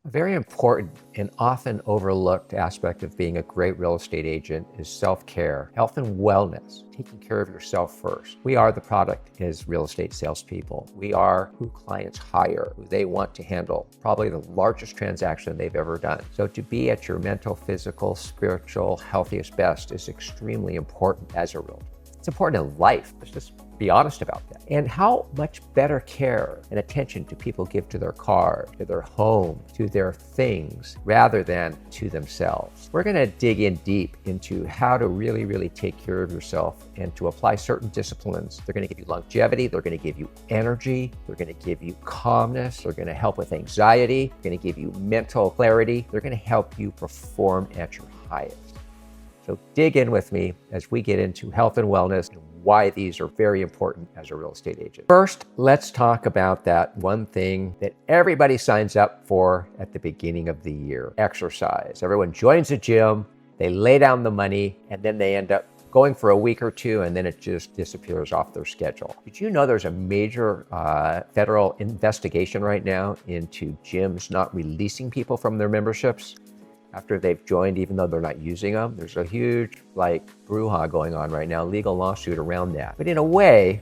A very important and often overlooked aspect of being a great real estate agent is self-care, health and wellness, taking care of yourself first. We are the product as real estate salespeople. We are who clients hire, who they want to handle, probably the largest transaction they've ever done. So to be at your mental, physical, spiritual, healthiest best is extremely important as a realtor. It's important in life. Let's just be honest about that. And how much better care and attention do people give to their car, to their home, to their things, rather than to themselves? We're going to dig in deep into how to really take care of yourself and to apply certain disciplines. They're going to give you longevity. They're going to give you energy. They're going to give you calmness. They're going to help with anxiety. They're going to give you mental clarity. They're going to help you perform at your highest. So dig in with me as we get into health and wellness and why these are very important as a real estate agent. First, let's talk about that one thing that everybody signs up for at the beginning of the year: exercise. Everyone joins a gym, they lay down the money, and then they end up going for a week or two, and then it just disappears off their schedule. Did you know there's a major federal investigation right now into gyms not releasing people from their memberships after they've joined, even though they're not using them? There's a huge brouhaha going on right now, legal lawsuit around that. But in a way,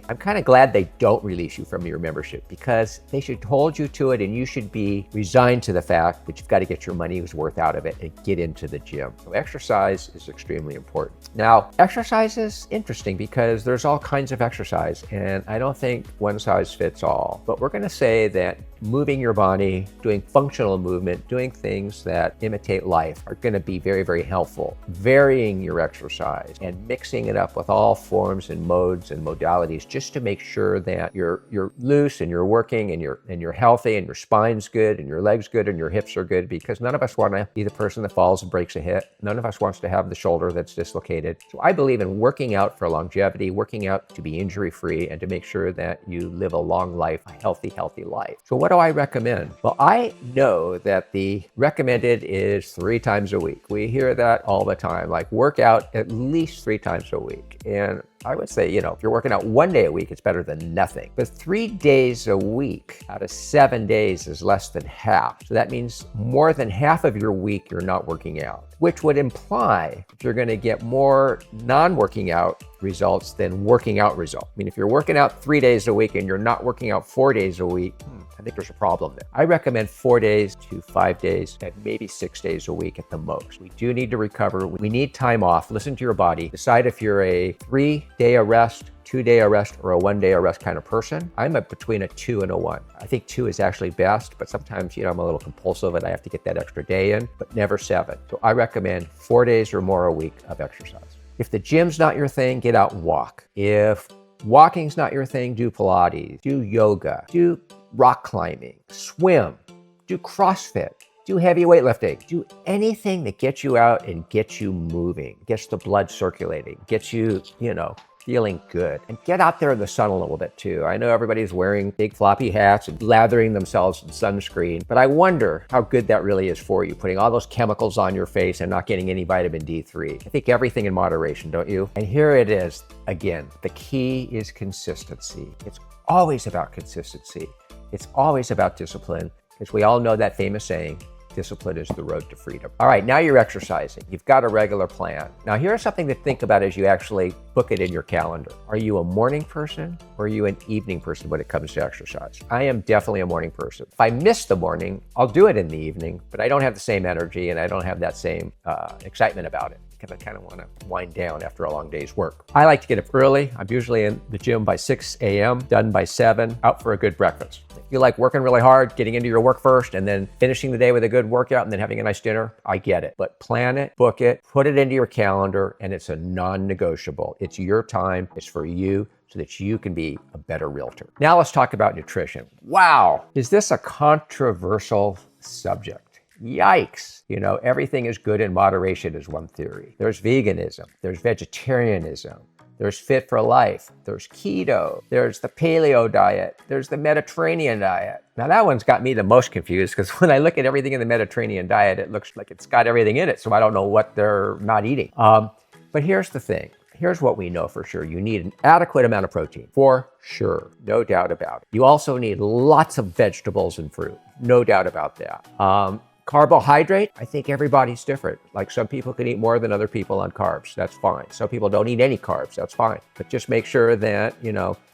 I'm kind of glad they don't release you from your membership, because they should hold you to it and you should be resigned to the fact that you've got to get your money's worth out of it and get into the gym. So exercise is extremely important. Now, exercise is interesting because there's all kinds of exercise, and I don't think one size fits all. But we're going to say that moving your body, doing functional movement, doing things that imitate life are going to be very helpful. Varying your exercise and mixing it up with all forms and modes and modalities, just to make sure that you're loose and you're working and you're healthy and your spine's good and your legs good and your hips are good, because none of us want to be the person that falls and breaks a hip. None of us wants to have the shoulder that's dislocated. So I believe in working out for longevity, working out to be injury-free and to make sure that you live a long life, a healthy life. So what do I recommend? Well, I know that the recommended is 3 times a week. We hear that all the time, like work out at least 3 times a week. And I would say, if you're working out 1 day a week, it's better than nothing. But 3 days a week out of 7 days is less than half. So that means more than half of your week you're not working out, which would imply that you're going to get more non-working out results than working out results. I mean, if you're working out 3 days a week and you're not working out 4 days a week, I think there's a problem there. I recommend 4 days to 5 days and maybe 6 days a week at the most. We do need to recover. We need time off. Listen to your body. Decide if you're a 3-day arrest, 2-day arrest, or a 1-day arrest kind of person. I'm between a 2 and a 1. I think 2 is actually best, but sometimes, I'm a little compulsive and I have to get that extra day in, but never 7. So I recommend 4 days or more a week of exercise. If the gym's not your thing, get out and walk. If walking's not your thing, do Pilates, do yoga, do rock climbing, swim, do CrossFit, do heavy weightlifting, do anything that gets you out and gets you moving, gets the blood circulating, gets you, feeling good. And get out there in the sun a little bit too. I know everybody's wearing big floppy hats and lathering themselves in sunscreen, but I wonder how good that really is for you, putting all those chemicals on your face and not getting any vitamin D3. I think everything in moderation, don't you? And here it is again. The key is consistency. It's always about consistency. It's always about discipline, because we all know that famous saying, discipline is the road to freedom. All right, now you're exercising. You've got a regular plan. Now here's something to think about as you actually book it in your calendar. Are you a morning person or are you an evening person when it comes to exercise? I am definitely a morning person. If I miss the morning, I'll do it in the evening, but I don't have the same energy and I don't have that same excitement about it, because I kind of want to wind down after a long day's work. I like to get up early. I'm usually in the gym by 6 a.m., done by 7, out for a good breakfast. If you like working really hard, getting into your work first, and then finishing the day with a good workout and then having a nice dinner, I get it. But plan it, book it, put it into your calendar, and it's a non-negotiable. It's your time. It's for you, so that you can be a better realtor. Now let's talk about nutrition. Wow, is this a controversial subject? Yikes. Everything is good in moderation is one theory. There's veganism, there's vegetarianism, there's fit for life, there's keto, there's the paleo diet, there's the Mediterranean diet. Now that one's got me the most confused, because when I look at everything in the Mediterranean diet, it looks like it's got everything in it, so I don't know what they're not eating. But here's the thing. Here's what we know for sure. You need an adequate amount of protein, for sure, no doubt about it. You also need lots of vegetables and fruit, no doubt about that. Carbohydrate, I think everybody's different. Like some people can eat more than other people on carbs. That's fine. Some people don't eat any carbs. That's fine. But just make sure that,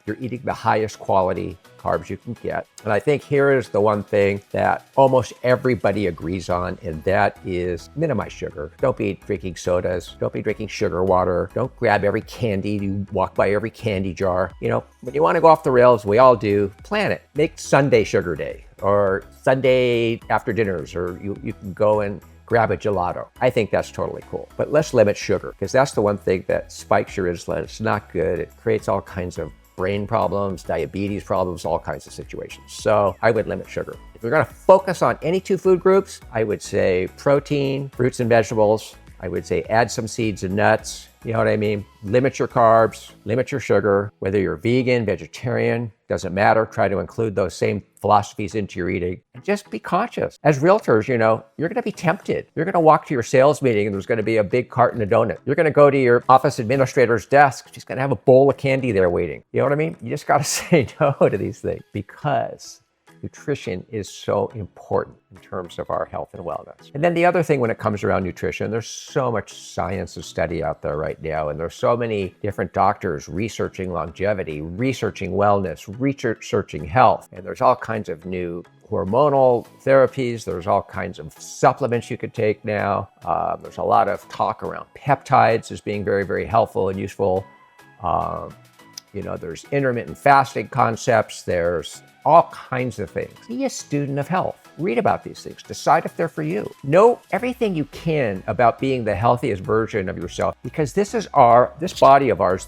you're eating the highest quality carbs you can get. And I think here is the one thing that almost everybody agrees on, and that is minimize sugar. Don't be drinking sodas. Don't be drinking sugar water. Don't grab every candy. You walk by every candy jar. When you want to go off the rails, we all do, plan it. Make Sunday sugar day or Sunday after dinners, or you can go and grab a gelato. I think that's totally cool. But let's limit sugar, because that's the one thing that spikes your insulin. It's not good. It creates all kinds of brain problems, diabetes problems, all kinds of situations. So I would limit sugar. If you're gonna focus on any two food groups, I would say protein, fruits and vegetables. I would say add some seeds and nuts. You know what I mean? Limit your carbs, limit your sugar. Whether you're vegan, vegetarian, doesn't matter. Try to include those same philosophies into your eating. And just be conscious. As realtors, you're gonna be tempted. You're gonna walk to your sales meeting and there's gonna be a big carton of donut. You're gonna go to your office administrator's desk. She's gonna have a bowl of candy there waiting. You know what I mean? You just gotta say no to these things, because nutrition is so important in terms of our health and wellness. And then the other thing when it comes around nutrition, there's so much science and study out there right now, and there's so many different doctors researching longevity, researching wellness, researching health, and there's all kinds of new hormonal therapies. There's all kinds of supplements you could take now. There's a lot of talk around peptides as being very, very helpful and useful. There's intermittent fasting concepts. There's all kinds of things. Be a student of health. Read about these things. Decide if they're for you. Know everything you can about being the healthiest version of yourself, because this body of ours,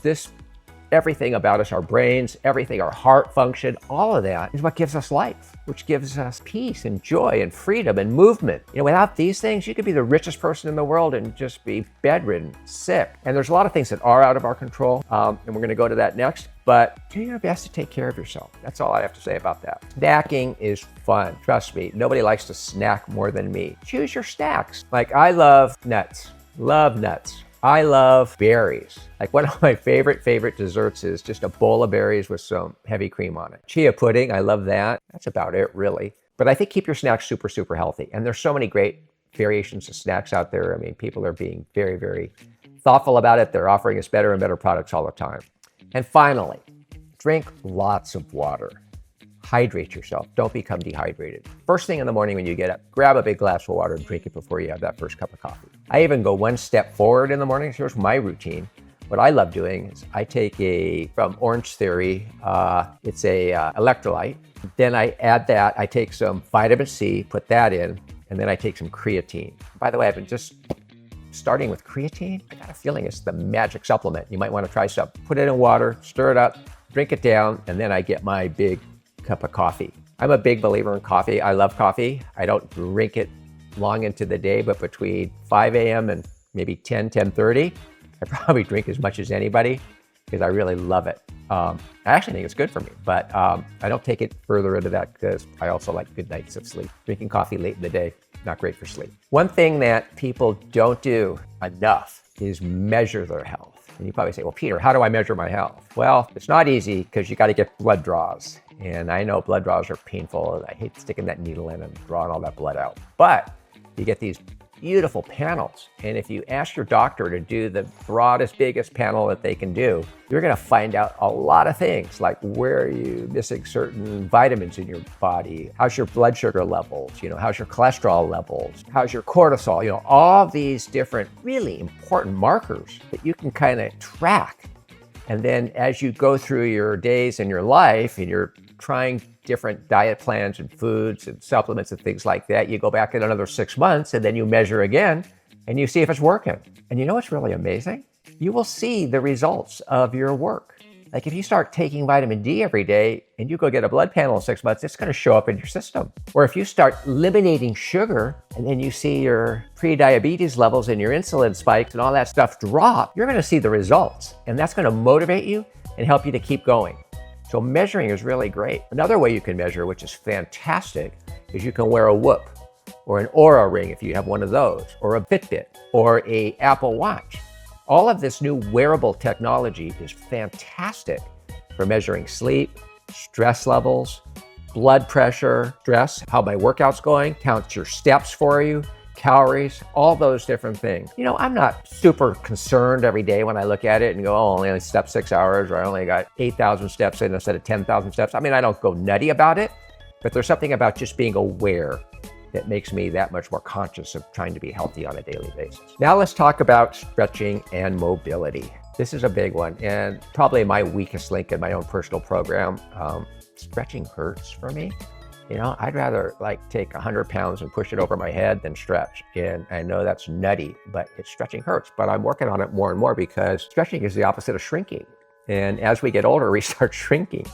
everything about us, our brains, everything, our heart function, all of that is what gives us life, which gives us peace and joy and freedom and movement. Without these things, you could be the richest person in the world and just be bedridden, sick. And there's a lot of things that are out of our control, and we're gonna go to that next. But do your best to take care of yourself. That's all I have to say about that. Snacking is fun. Trust me, nobody likes to snack more than me. Choose your snacks. Like, I love nuts. Love nuts. I love berries. Like, one of my favorite desserts is just a bowl of berries with some heavy cream on it. Chia pudding, I love that. That's about it, really. But I think keep your snacks super, super healthy. And there's so many great variations of snacks out there. I mean, people are being very, very thoughtful about it. They're offering us better and better products all the time. And finally, drink lots of water. Hydrate yourself. Don't become dehydrated. First thing in the morning when you get up, grab a big glass of water and drink it before you have that first cup of coffee. I even go one step forward in the morning. Here's my routine. What I love doing is I take from Orange Theory, it's a electrolyte. Then I add that, I take some vitamin C, put that in, and then I take some creatine. By the way, I've been just starting with creatine. I got a feeling it's the magic supplement. You might want to try some. Put it in water, stir it up, drink it down, and then I get my big cup of coffee. I'm a big believer in coffee. I love coffee. I don't drink it long into the day, but between 5 a.m. and maybe 10:30, I probably drink as much as anybody because I really love it. I actually think it's good for me, but I don't take it further into that because I also like good nights of sleep. Drinking coffee late in the day, not great for sleep. One thing that people don't do enough is measure their health. And you probably say, well, Peter, how do I measure my health? Well, it's not easy because you got to get blood draws. And I know blood draws are painful, and I hate sticking that needle in and drawing all that blood out. But you get these beautiful panels. And if you ask your doctor to do the broadest, biggest panel that they can do, you're going to find out a lot of things, like where are you missing certain vitamins in your body? How's your blood sugar levels? How's your cholesterol levels? How's your cortisol? All these different really important markers that you can kind of track. And then as you go through your days and your life and you're trying different diet plans and foods and supplements and things like that, you go back in another 6 months and then you measure again and you see if it's working. And you know what's really amazing? You will see the results of your work. Like if you start taking vitamin D every day and you go get a blood panel in 6 months, it's going to show up in your system. Or if you start eliminating sugar and then you see your pre-diabetes levels and your insulin spikes and all that stuff drop, you're going to see the results. And that's going to motivate you and help you to keep going. So measuring is really great. Another way you can measure, which is fantastic, is you can wear a Whoop or an Oura ring if you have one of those, or a Fitbit or a Apple Watch. All of this new wearable technology is fantastic for measuring sleep, stress levels, blood pressure, stress, how my workout's going, counts your steps for you, calories, all those different things. You know, I'm not super concerned every day when I look at it and go, oh, I only slept 6 hours, or I only got 8,000 steps in instead of 10,000 steps. I mean, I don't go nutty about it, but there's something about just being aware that makes me that much more conscious of trying to be healthy on a daily basis. Now let's talk about stretching and mobility. This is a big one, and probably my weakest link in my own personal program. Stretching hurts for me. You know, I'd rather like take 100 pounds and push it over my head than stretch. And I know that's nutty, but stretching hurts. But I'm working on it more and more because stretching is the opposite of shrinking. And as we get older, we start shrinking.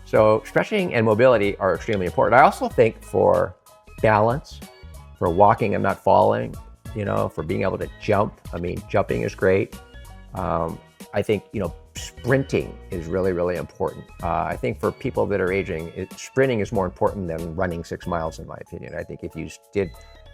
So stretching and mobility are extremely important. I also think for balance, for walking and not falling, you know, for being able to jump. I mean, jumping is great. I think, you know, sprinting is really, really important. I think for people that are aging, sprinting is more important than running 6 miles, in my opinion. I think if you did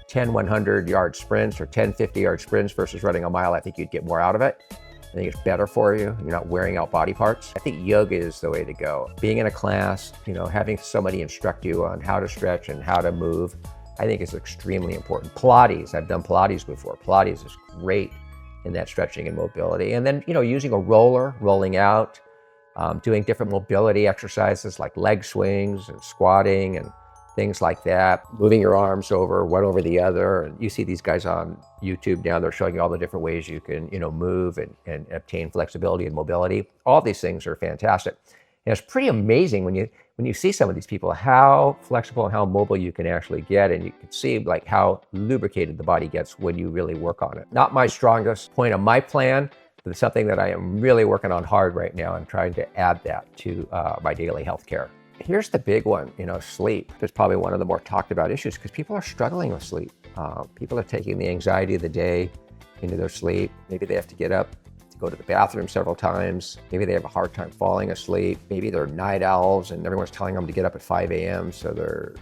10 100-yard sprints or 10 50-yard sprints versus running a mile, I think you'd get more out of it. I think it's better for you. You're not wearing out body parts. I think yoga is the way to go. Being in a class, you know, having somebody instruct you on how to stretch and how to move, I think is extremely important. Pilates, I've done Pilates before. Pilates is great in that stretching and mobility. And then, you know, using a roller, rolling out, doing different mobility exercises like leg swings and squatting and things like that, moving your arms over one over the other. And you see these guys on YouTube now, they're showing you all the different ways you can, you know, move and obtain flexibility and mobility. All these things are fantastic. And it's pretty amazing when you see some of these people, how flexible and how mobile you can actually get. And you can see like how lubricated the body gets when you really work on it. Not my strongest point of my plan, but it's something that I am really working on hard right now and trying to add that to my daily health care. Here's the big one, you know, sleep is probably one of the more talked about issues because people are struggling with sleep. People are taking the anxiety of the day into their sleep. Maybe they have to get up to go to the bathroom several times. Maybe they have a hard time falling asleep. Maybe they're night owls and everyone's telling them to get up at 5 a.m. So they're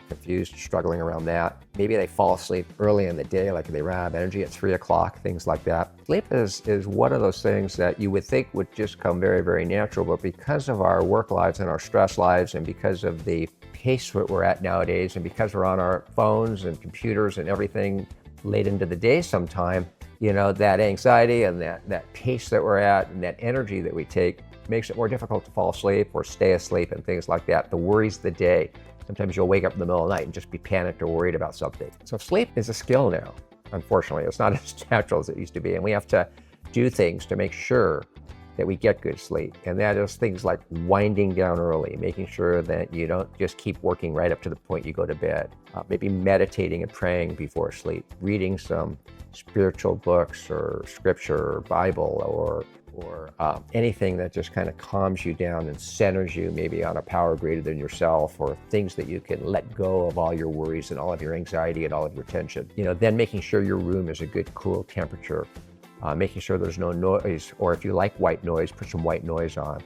confused, struggling around that. Maybe they fall asleep early in the day, like they run out of energy at 3 o'clock, things like that. Sleep is one of those things that you would think would just come very, very natural, but because of our work lives and our stress lives and because of the pace that we're at nowadays and because we're on our phones and computers and everything late into the day sometime, you know, that anxiety and that pace that we're at and that energy that we take makes it more difficult to fall asleep or stay asleep and things like that. The worries of the day. Sometimes you'll wake up in the middle of the night and just be panicked or worried about something. So sleep is a skill now, unfortunately. It's not as natural as it used to be. And we have to do things to make sure that we get good sleep. And that is things like winding down early, making sure that you don't just keep working right up to the point you go to bed. Maybe meditating and praying before sleep, reading some spiritual books or scripture or Bible or anything that just kind of calms you down and centers you maybe on a power greater than yourself, or things that you can let go of all your worries and all of your anxiety and all of your tension. You know, then making sure your room is a good cool temperature, making sure there's no noise, or if you like white noise, put some white noise on.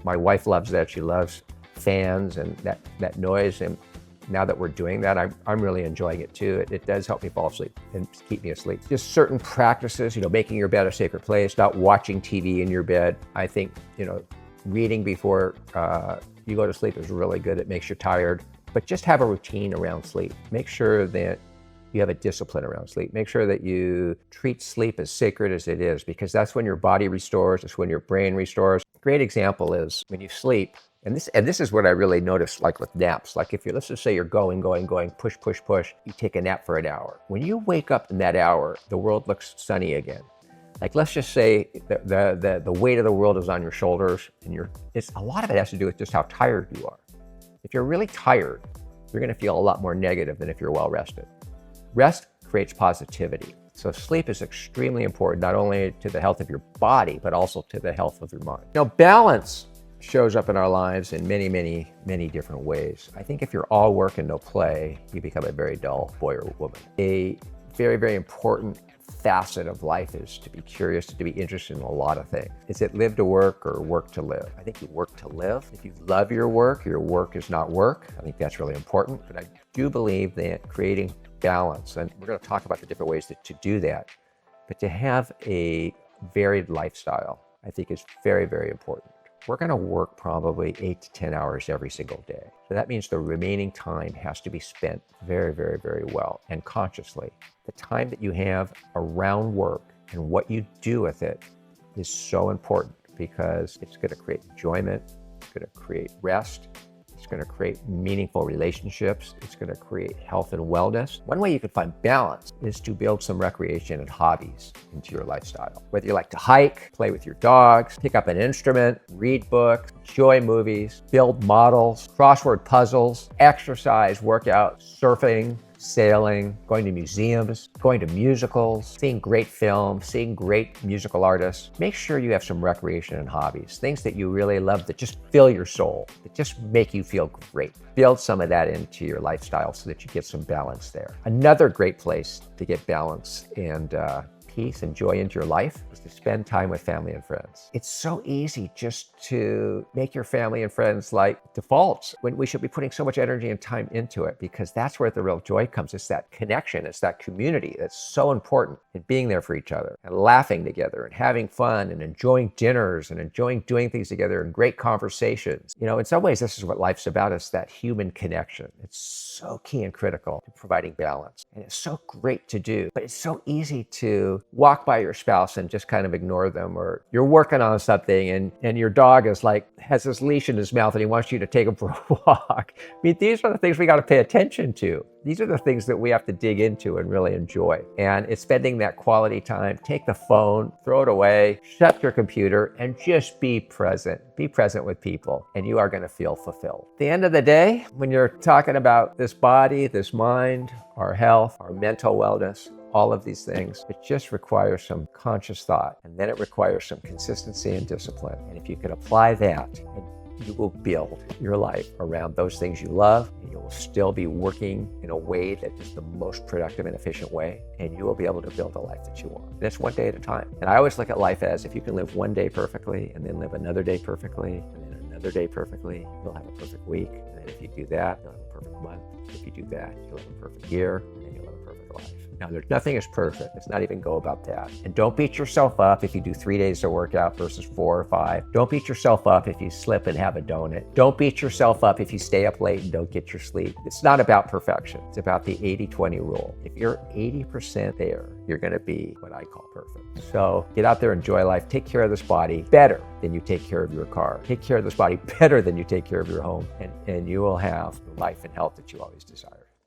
My wife loves that. She loves fans and that noise. And now that we're doing that, I'm really enjoying it too. It does help me fall asleep and keep me asleep. Just certain practices, you know, making your bed a sacred place, not watching TV in your bed. I think, you know, reading before you go to sleep is really good. It makes you tired, but just have a routine around sleep. Make sure that you have a discipline around sleep. Make sure that you treat sleep as sacred as it is, because that's when your body restores. It's when your brain restores. A great example is when you sleep. And this is what I really noticed, like with naps. Like if let's just say you're going, push, you take a nap for an hour. When you wake up in that hour, the world looks sunny again. Like let's just say the weight of the world is on your shoulders, and a lot of it has to do with just how tired you are. If you're really tired, you're gonna feel a lot more negative than if you're well rested. Rest creates positivity. So sleep is extremely important, not only to the health of your body, but also to the health of your mind. Now, balance shows up in our lives in many, many, many different ways. I think if you're all work and no play, you become a very dull boy or woman. A very, very important facet of life is to be curious, to be interested in a lot of things. Is it live to work or work to live? I think you work to live. If you love your work is not work. I think that's really important. But I do believe that creating balance, and we're going to talk about the different ways to do that, but to have a varied lifestyle, I think is very, very important. We're going to work probably 8 to 10 hours every single day. So that means the remaining time has to be spent very, very, very well and consciously. The time that you have around work and what you do with it is so important because it's going to create enjoyment, it's going to create rest, it's going to create meaningful relationships. It's going to create health and wellness. One way you can find balance is to build some recreation and hobbies into your lifestyle. Whether you like to hike, play with your dogs, pick up an instrument, read books, enjoy movies, build models, crossword puzzles, exercise, workout, surfing, sailing, going to museums, going to musicals, seeing great films, seeing great musical artists. Make sure you have some recreation and hobbies, things that you really love that just fill your soul, that just make you feel great. Build some of that into your lifestyle so that you get some balance there. Another great place to get balance and peace and joy into your life is to spend time with family and friends. It's so easy just to make your family and friends like defaults when we should be putting so much energy and time into it, because that's where the real joy comes. It's that connection, it's that community that's so important, and being there for each other and laughing together and having fun and enjoying dinners and enjoying doing things together and great conversations. You know, in some ways, this is what life's about. It's that human connection. It's so key and critical to providing balance. And it's so great to do, but it's so easy to walk by your spouse and just kind of ignore them, or you're working on something and your dog is like, has this leash in his mouth and he wants you to take him for a walk. I mean, these are the things we got to pay attention to. These are the things that we have to dig into and really enjoy. And it's spending that quality time. Take the phone, throw it away, shut your computer, and just be present. Be present with people, and you are going to feel fulfilled. At the end of the day, when you're talking about this body, this mind, our health, our mental wellness, all of these things, it just requires some conscious thought, and then it requires some consistency and discipline. And if you can apply that, you will build your life around those things you love, and you will still be working in a way that is the most productive and efficient way, and you will be able to build the life that you want. And it's one day at a time. And I always look at life as, if you can live one day perfectly, and then live another day perfectly, and then another day perfectly, you'll have a perfect week. And then if you do that, you'll have a perfect month. If you do that, you'll have a perfect year, and then you'll have a perfect life. Now, nothing is perfect. Let's not even go about that. And don't beat yourself up if you do 3 days of workout versus 4 or 5. Don't beat yourself up if you slip and have a donut. Don't beat yourself up if you stay up late and don't get your sleep. It's not about perfection. It's about the 80-20 rule. If you're 80% there, you're going to be what I call perfect. So get out there, enjoy life, take care of this body better than you take care of your car. Take care of this body better than you take care of your home, and you will have the life and health that you always desire.